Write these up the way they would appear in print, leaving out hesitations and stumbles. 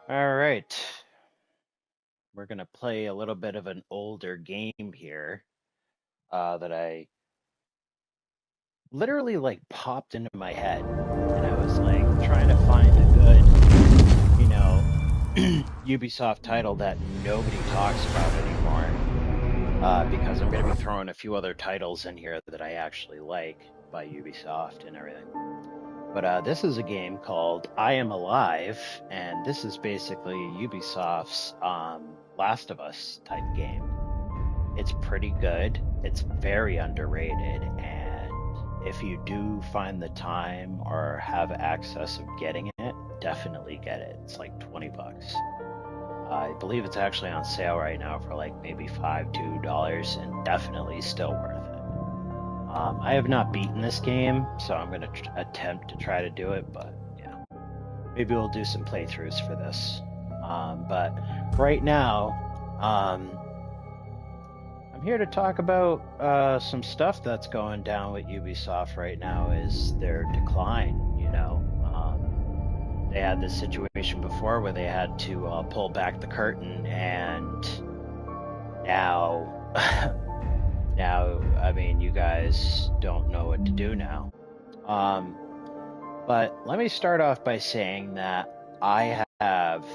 All right. We're going to play a little bit of an older game here that I literally like popped into my head. And I was like trying to find a good, Ubisoft title that nobody talks about anymore. Because I'm going to be throwing a few other titles in here that I actually like by Ubisoft and everything. But this is a game called I Am Alive, and this is basically Ubisoft's Last of Us type game. It's pretty good. It's very underrated, and if you do find the time or have access of getting it, definitely get it. It's like $20. I believe it's actually on sale right now for like maybe $2, and definitely still worth it. I have not beaten this game, so I'm going to attempt to try to do it, but yeah, maybe we'll do some playthroughs for this. But right now, I'm here to talk about some stuff that's going down with Ubisoft right now is their decline, They had this situation before where they had to pull back the curtain, and now... Now, I mean, you guys don't know what to do now. But let me start off by saying that I have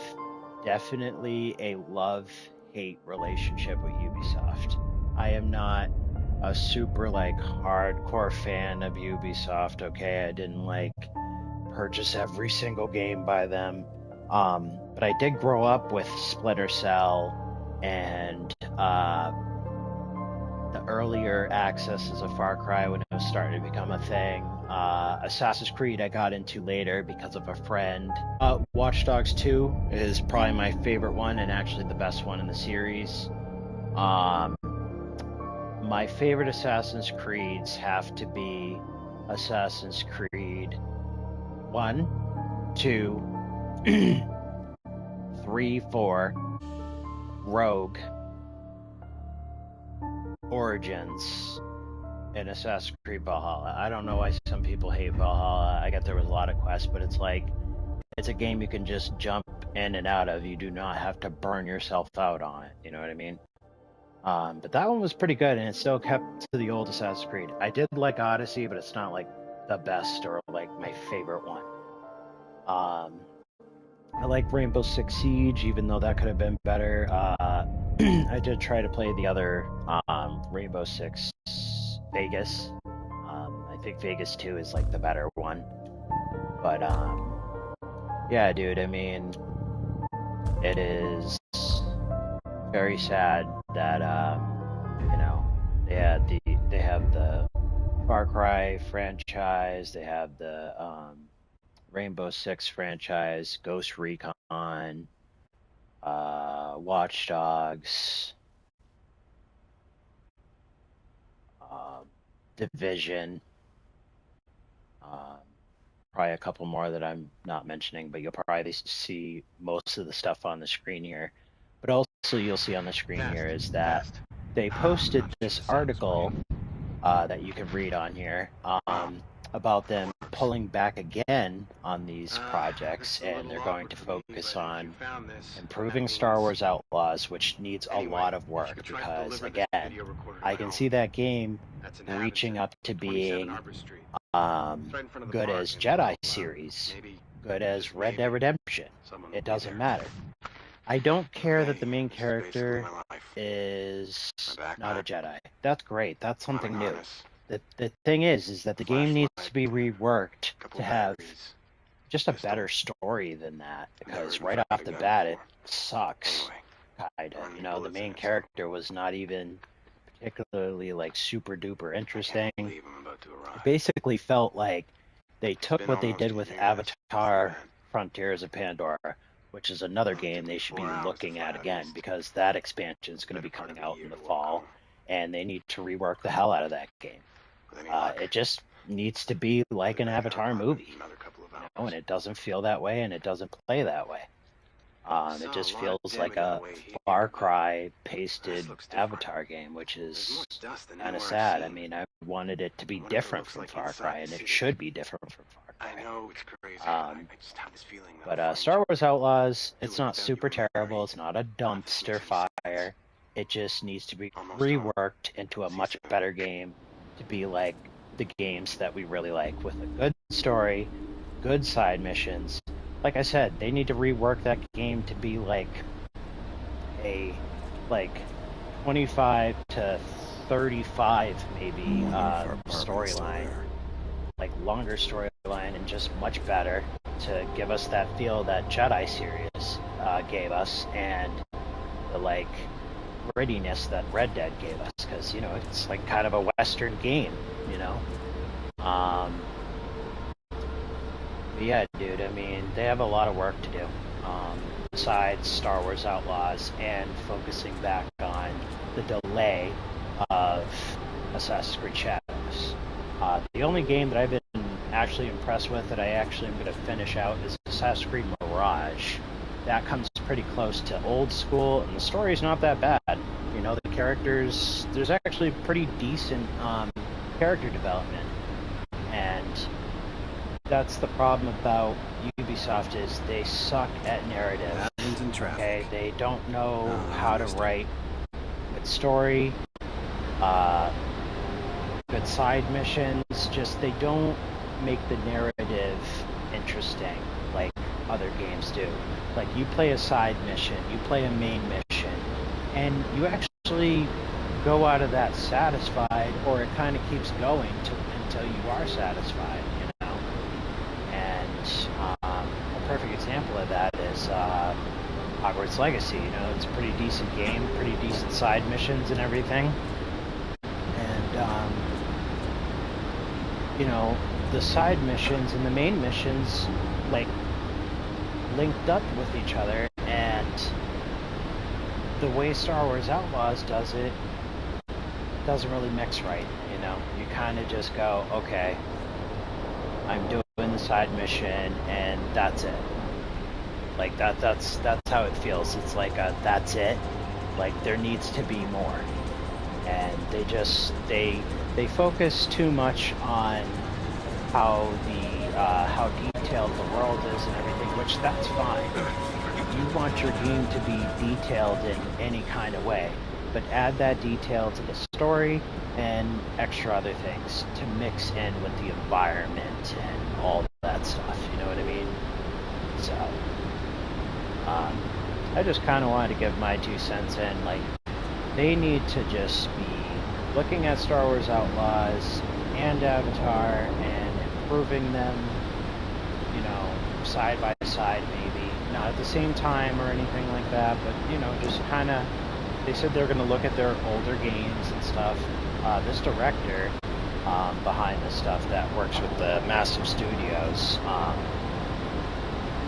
definitely a love-hate relationship with Ubisoft. I am not a super, hardcore fan of Ubisoft, okay? I didn't, purchase every single game by them. But I did grow up with Splinter Cell and, the earlier accesses of Far Cry when it was starting to become a thing. Assassin's Creed I got into later because of a friend. Watch Dogs 2 is probably my favorite one and actually the best one in the series. My favorite Assassin's Creeds have to be Assassin's Creed 1, 2, 3, 4, Rogue, Origins, and Assassin's Creed Valhalla. I don't know why some people hate Valhalla. I get there was a lot of quests, but it's a game you can just jump in and out of. You do not have to burn yourself out on it. You know what I mean? But that one was pretty good, and it still kept to the old Assassin's Creed. I did like Odyssey, but it's not the best or my favorite one. I like Rainbow Six Siege, even though that could have been better. I did try to play the other Rainbow Six Vegas. I think Vegas 2 is the better one. But yeah, dude, I mean, it is very sad that they have the Far Cry franchise, they have the Rainbow Six franchise, Ghost Recon, Watch Dogs, Division, probably a couple more that I'm not mentioning, but you'll probably see most of the stuff on the screen here. But also you'll see on the screen here is that they posted this article that you can read on here about them pulling back again on these projects, and they're going to focus on improving Star Wars Outlaws, which needs a lot of work because, again, I can see that game reaching up to being good as Jedi series, good as Red Dead Redemption. It doesn't matter. I don't care that the main character is not a Jedi. That's great. That's something new. The thing is that the game needs to be reworked to have just a better story than that, because right off the bat it sucks, kinda. The main character was not even particularly super duper interesting. It basically felt like they took what they did with Avatar Frontiers of Pandora, which is another game they should be looking at again, because that expansion is going to be coming out in the fall, and they need to rework the hell out of that game. It just needs to be like an Avatar movie, and it doesn't feel that way, and it doesn't play that way. It just feels like a Far Cry pasted Avatar game, which is kind of sad. I mean, I wanted it to be different from Far Cry, and it should be different from Far I know it's crazy. I just have this feeling. But Star Wars Outlaws, it's not super terrible. It's not a dumpster fire. It just needs to be reworked into a much better game to be like the games that we really like, with a good story, good side missions. Like I said, they need to rework that game to be like a 25 to 35 maybe storyline, like longer storyline, and just much better to give us that feel that Jedi series gave us, and the like grittiness that Red Dead gave us, because it's like kind of a Western game, but yeah, dude, I mean, they have a lot of work to do besides Star Wars Outlaws and focusing back on the delay of Assassin's Creed Shadows. The only game that I've been actually impressed with that I actually am going to finish out is Assassin's Creed Mirage. That comes pretty close to old school, and the story's not that bad. The characters, there's actually pretty decent character development, and that's the problem about Ubisoft, is they suck at narrative. Okay, they don't know how to write good story, good side missions. Just they don't make the narrative interesting like other games do. Like, you play a side mission, you play a main mission, and you actually go out of that satisfied, or it kind of keeps going until you are satisfied, And a perfect example of that is Hogwarts Legacy. It's a pretty decent game, pretty decent side missions and everything. And the side missions and the main missions linked up with each other, and the way Star Wars Outlaws does it doesn't really mix right. You kind of just go, okay, I'm doing the side mission and that's it. Like that's how it feels. It's like that's it. Like, there needs to be more, and they focus too much on how detailed the world is and everything, which that's fine. You want your game to be detailed in any kind of way, but add that detail to the story and extra other things to mix in with the environment and all that stuff, you know what I mean? So, I just kind of wanted to give my 2 cents in. Like, they need to just be looking at Star Wars Outlaws and Avatar and improving them, side by side, maybe. Not at the same time or anything like that, but, just kind of, they said they're going to look at their older games and stuff. This director behind this stuff that works with the massive studios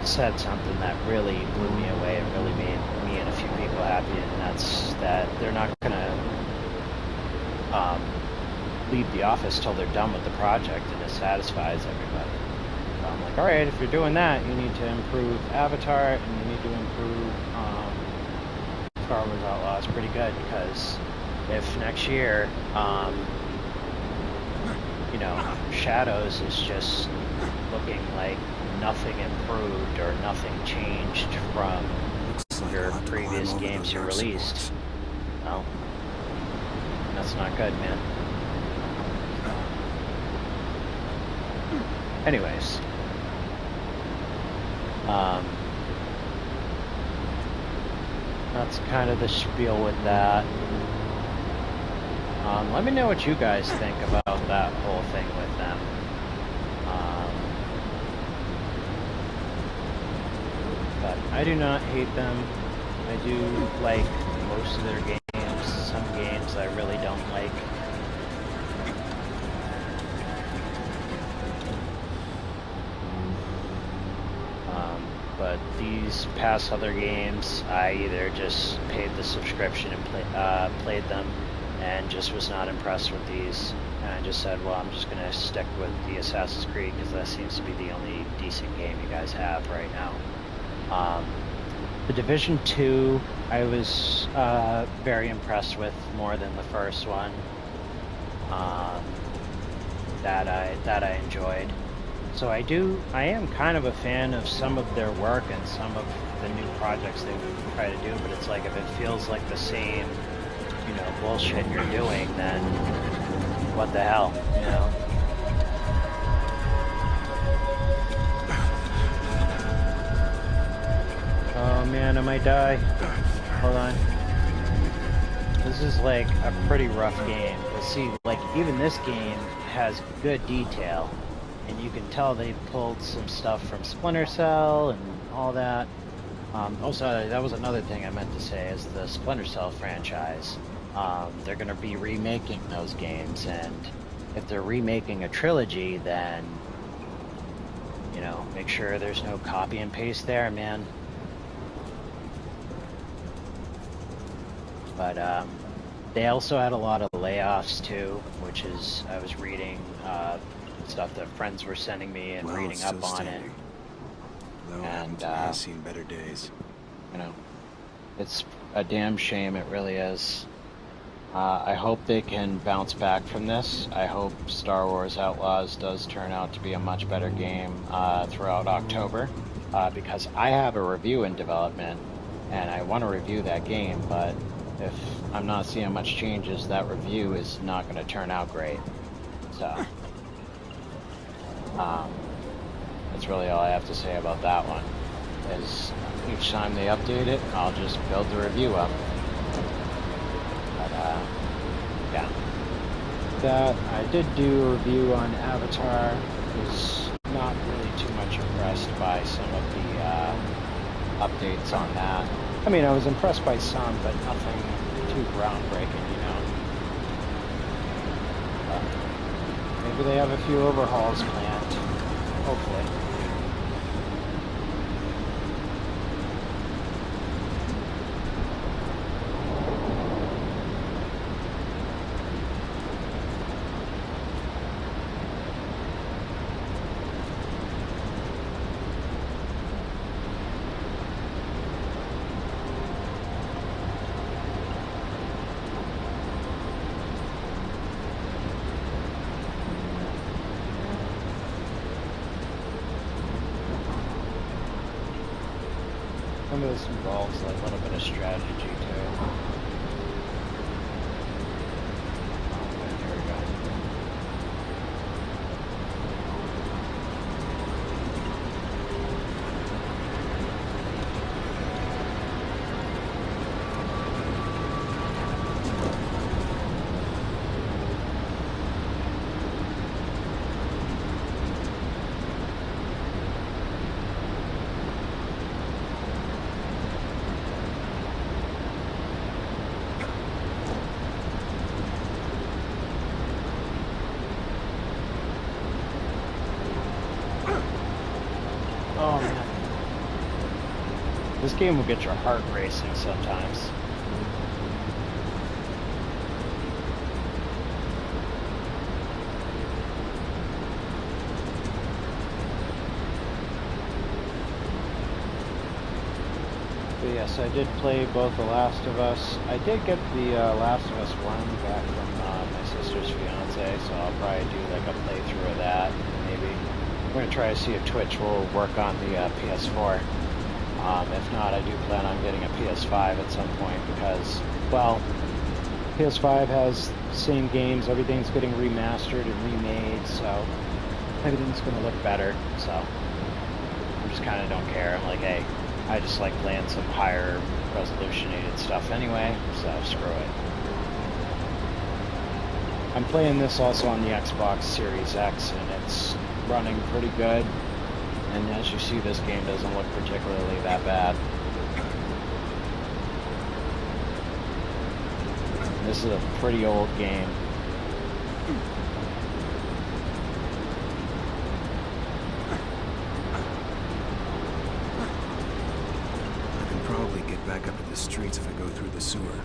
said something that really blew me away and really made me and a few people happy, and that's that they're not going to leave the office till they're done with the project and it satisfies everybody. So I'm like, alright, if you're doing that, you need to improve Avatar and you need to improve Star Wars Outlaws pretty good, because if next year, Shadows is just looking like nothing improved or nothing changed from your previous games you released, well, that's not good, man. Anyways, that's kind of the spiel with that. Let me know what you guys think about that whole thing with them. But I do not hate them. I do like most of their games. Some games I really don't like. But these past other games, I either just paid the subscription and played them, and just was not impressed with these. And I just said, well, I'm just going to stick with the Assassin's Creed, because that seems to be the only decent game you guys have right now. The Division 2, I was very impressed with more than the first one. That I enjoyed. So I am kind of a fan of some of their work and some of the new projects they try to do, but it's like if it feels like the same, you know, bullshit you're doing, then what the hell, you know? Oh man, I might die. Hold on. This is like a pretty rough game. But see, like even this game has good detail, and you can tell they pulled some stuff from Splinter Cell and all that. Also, that was another thing I meant to say is the Splinter Cell franchise. They're going to be remaking those games, and if they're remaking a trilogy, then, you know, make sure there's no copy and paste there, man. But they also had a lot of layoffs too, which is, I was reading stuff that friends were sending me and reading up on it. And I've seen better days. You know, it's a damn shame, it really is. I hope they can bounce back from this. I hope Star Wars Outlaws does turn out to be a much better game throughout October, because I have a review in development and I want to review that game, but if I'm not seeing much changes, that review is not going to turn out great. So that's really all I have to say about that one. Is each time they update it, I'll just build the review up. But yeah, that I did do a review on Avatar. Was not really too much impressed by some of the updates on that. I mean, I was impressed by some, but nothing too groundbreaking, you know. But maybe they have a few overhauls planned. Hopefully. Some of this involves like a little bit of strategy too. Okay, here we go. Oh man. This game will get your heart racing sometimes. But yes, I did play both The Last of Us. I did get the Last of Us 1 back from my sister's fiance, so I'll probably do like a playthrough of that, maybe. I'm going to try to see if Twitch will work on the PS4. If not, I do plan on getting a PS5 at some point because, well, PS5 has the same games, everything's getting remastered and remade, so everything's going to look better, so I just kind of don't care. I'm like, hey, I just like playing some higher resolutionated stuff anyway, so screw it. I'm playing this also on the Xbox Series X, and it's running pretty good. And as you see, this game doesn't look particularly that bad. This is a pretty old game. I can probably get back up to the streets if I go through the sewer.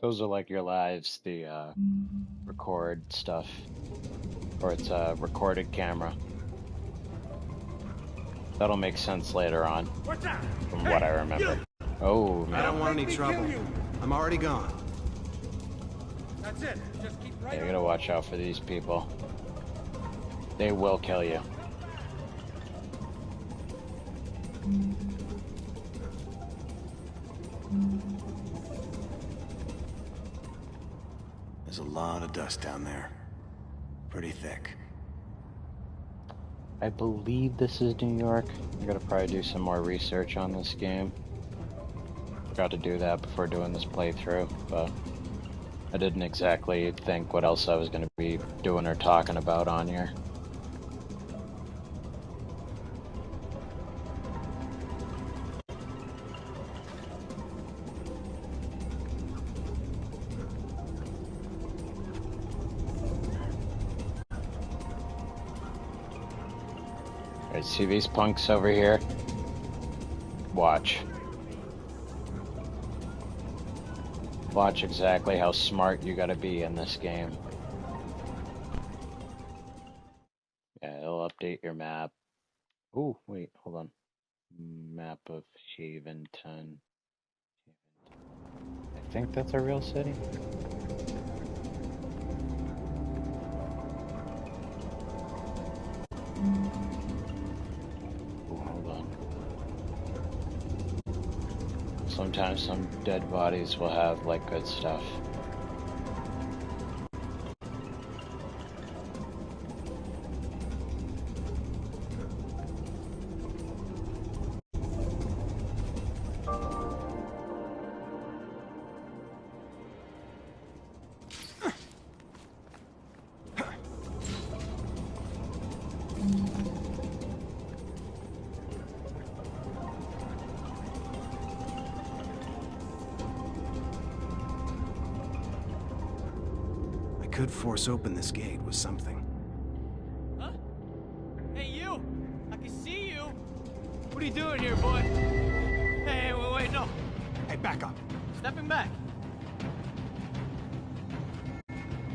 Those are like your lives, the record stuff. Or it's a recorded camera. That'll make sense later on, from what I remember. Oh, man. I don't want any trouble. I'm already gone. That's it. Just keep right. You gotta watch out for these people. They will kill you. There's a lot of dust down there. Pretty thick. I believe this is New York. I gotta probably do some more research on this game. Forgot to do that before doing this playthrough, but I didn't exactly think what else I was gonna be doing or talking about on here. Alright, see these punks over here? Watch. Watch exactly how smart you gotta be in this game. Yeah, it'll update your map. Ooh, wait, hold on. Map of Haventon. I think that's a real city. Sometimes some dead bodies will have, like, good stuff. Could force open this gate with something. Huh? Hey, you! I can see you! What are you doing here, boy? Hey, wait, no! Hey, back up! Stepping back.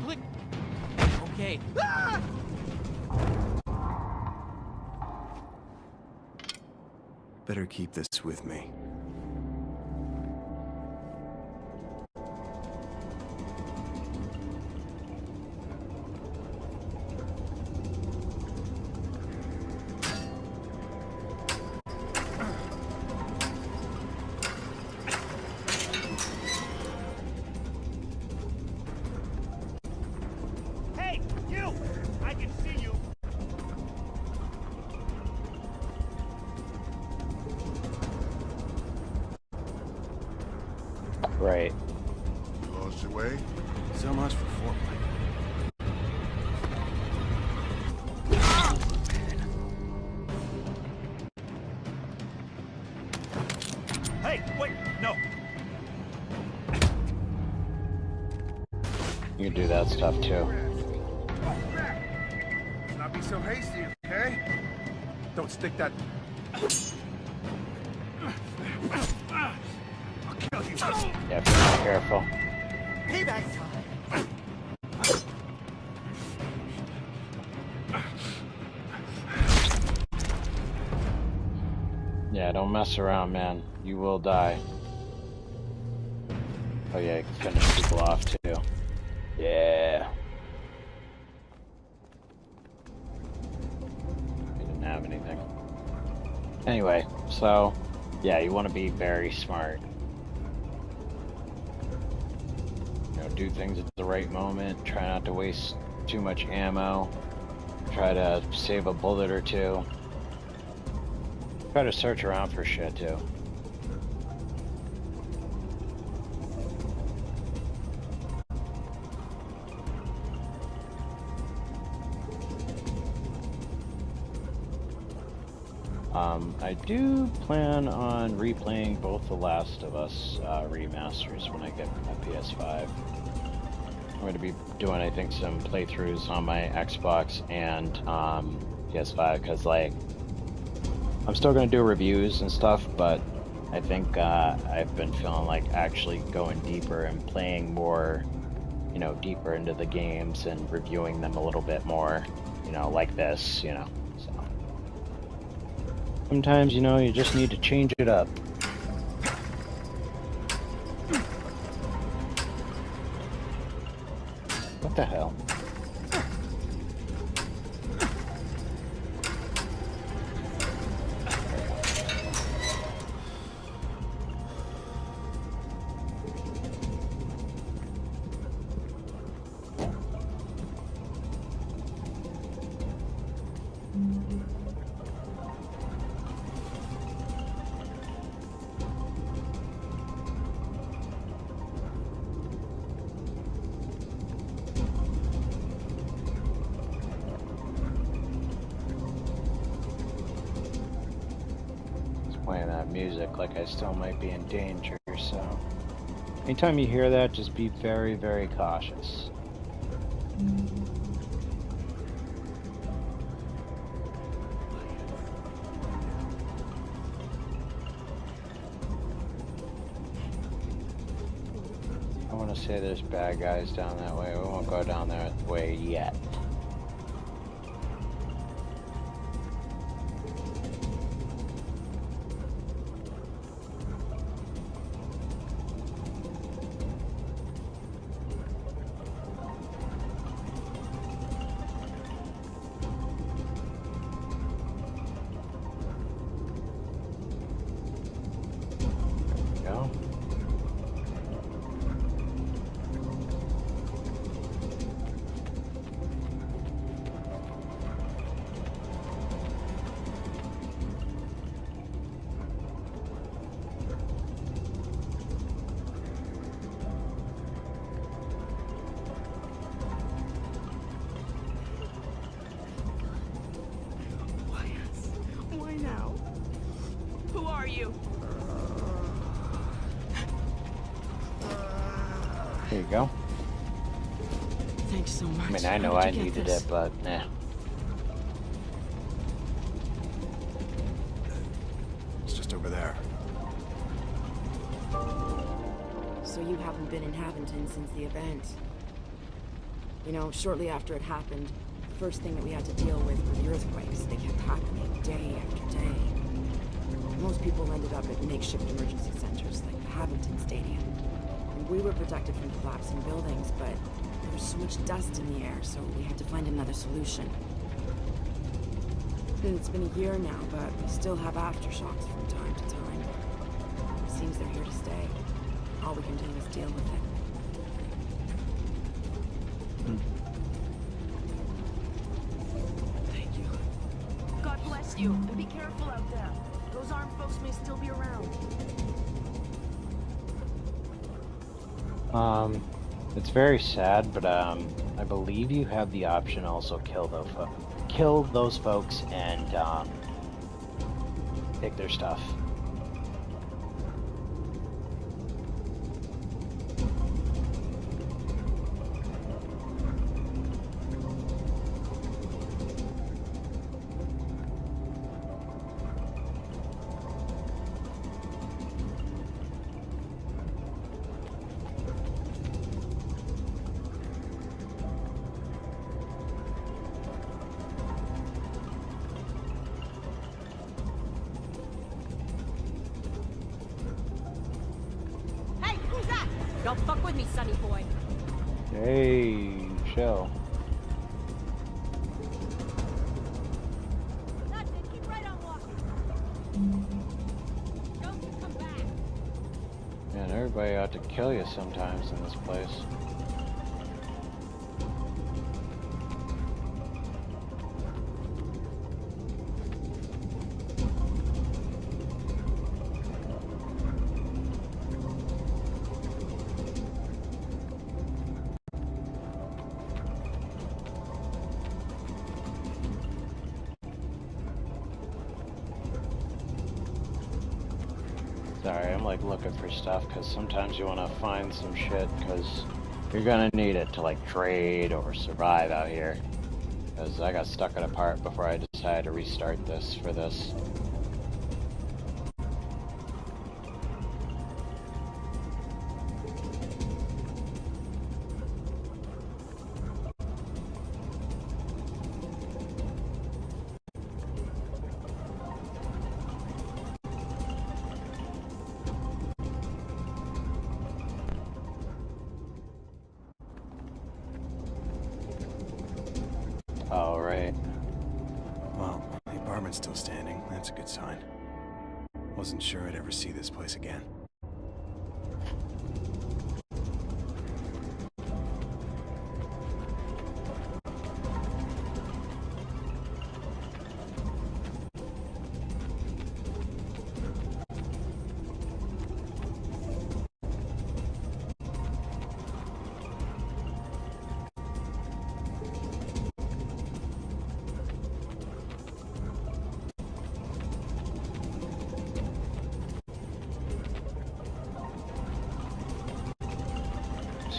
Click. Okay. Ah! Better keep this with me. Right. You lost your way? So much for foreplay. Hey, wait, no! You can do that stuff too. Let's not be so hasty, okay? Don't stick that... I'll kill you. Yeah, be careful. Payback time! Yeah, don't mess around, man. You will die. Oh yeah, you can finish people off too. Yeah. I didn't have anything. Anyway, so yeah, you want to be very smart. You know, do things at the right moment. Try not to waste too much ammo. Try to save a bullet or two. Try to search around for shit too. I do plan on replaying both The Last of Us remasters when I get my PS5. I'm going to be doing, I think, some playthroughs on my Xbox and PS5, because, like, I'm still going to do reviews and stuff, but I think I've been feeling like actually going deeper and playing more, you know, deeper into the games and reviewing them a little bit more, you know, like this, you know. So sometimes, you know, you just need to change it up. What the hell? Playing that music like I still might be in danger, so anytime you hear that, just be very, very cautious. I want to say there's bad guys down that way. We won't go down that way yet. There you go. Thanks so much. I mean, I know I needed it, but nah. It's just over there. So you haven't been in Haventon since the event. You know, shortly after it happened, the first thing that we had to deal with were the earthquakes. They kept happening day after day. Most people ended up at makeshift emergency centers like the Haventon Stadium. And we were protected from collapsing buildings, but there was so much dust in the air, so we had to find another solution. And it's been a year now, but we still have aftershocks from time to time. It seems they're here to stay. All we can do is deal with it. Thank you. God bless you, and be careful out there. Those armed folks may still be around. It's very sad, but I believe you have the option also kill those folks and take their stuff. Don't fuck with me, Sonny boy. Hey, chill. That's it. Keep right on walking. Don't come back. Man, everybody ought to kill you sometimes in this place. Sorry, I'm like looking for stuff because sometimes you want to find some shit because you're gonna need it to like trade or survive out here. Because I got stuck in a part before I decided to restart this for this. apartment's still standing. That's a good sign. Wasn't sure I'd ever see this place again.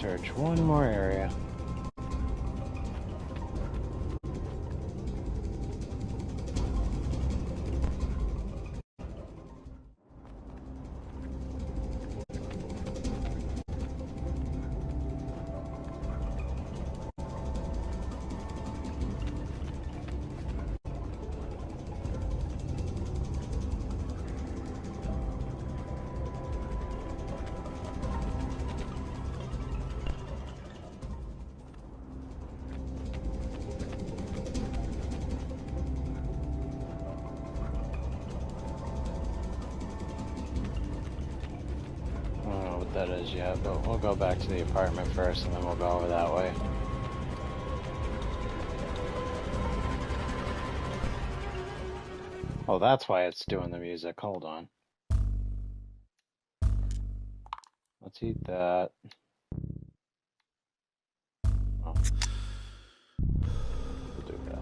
Search one more area. That is yet, but we'll go back to the apartment first and then we'll go over that way. Oh, that's why it's doing the music. Hold on. Let's eat that. Oh. We'll do that.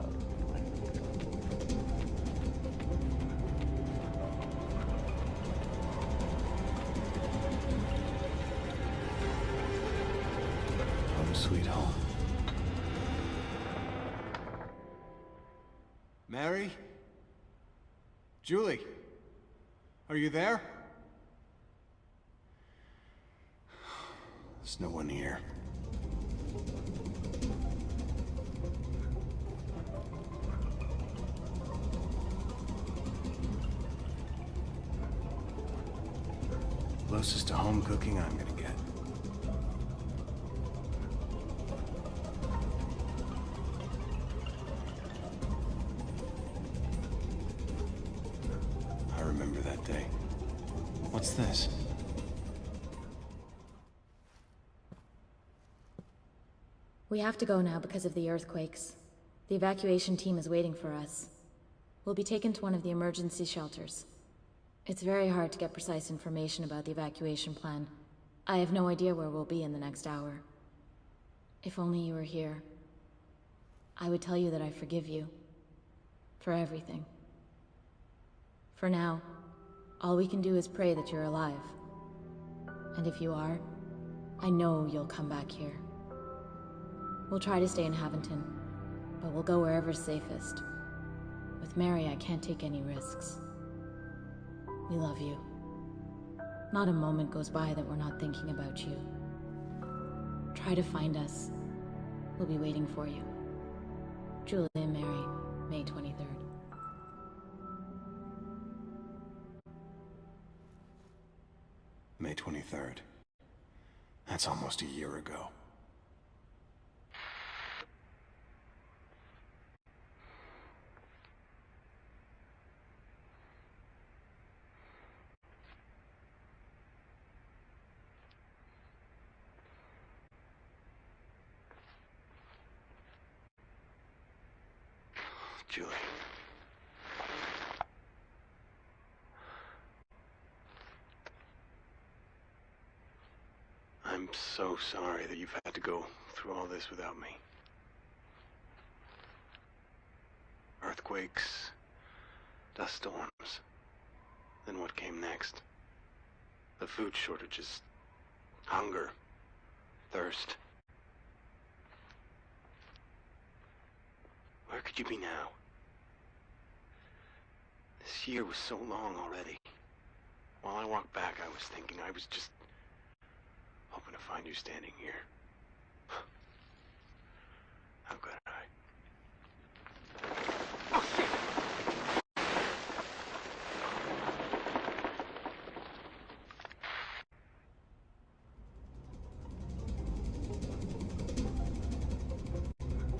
Sweet home. Mary? Julie? Are you there? There's no one here. Closest to home cooking I'm gonna get. Remember that day. What's this? We have to go now because of the earthquakes. The evacuation team is waiting for us. We'll be taken to one of the emergency shelters. It's very hard to get precise information about the evacuation plan. I have no idea where we'll be in the next hour. If only you were here, I would tell you that I forgive you. For everything. For now, all we can do is pray that you're alive. And if you are, I know you'll come back here. We'll try to stay in Haventon, but we'll go wherever's safest. With Mary, I can't take any risks. We love you. Not a moment goes by that we're not thinking about you. Try to find us. We'll be waiting for you. Julie and Mary, May 23rd. May 23rd. That's almost a year ago. Julie. I'm so sorry that you've had to go through all this without me. Earthquakes, dust storms. Then what came next? The food shortages, hunger, thirst. Where could you be now? This year was so long already. While I walked back, I was thinking I was just hoping to find you standing here. How could I? Oh, shit!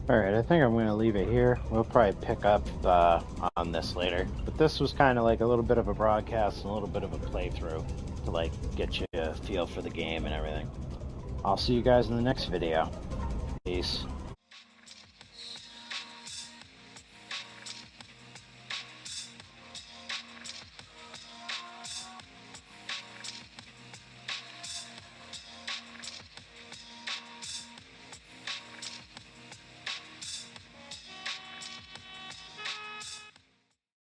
Alright, I think I'm going to leave it here. We'll probably pick up on this later. But this was kind of like a little bit of a broadcast and a little bit of a playthrough to like get you a feel for the game and everything. I'll see you guys in the next video. Peace.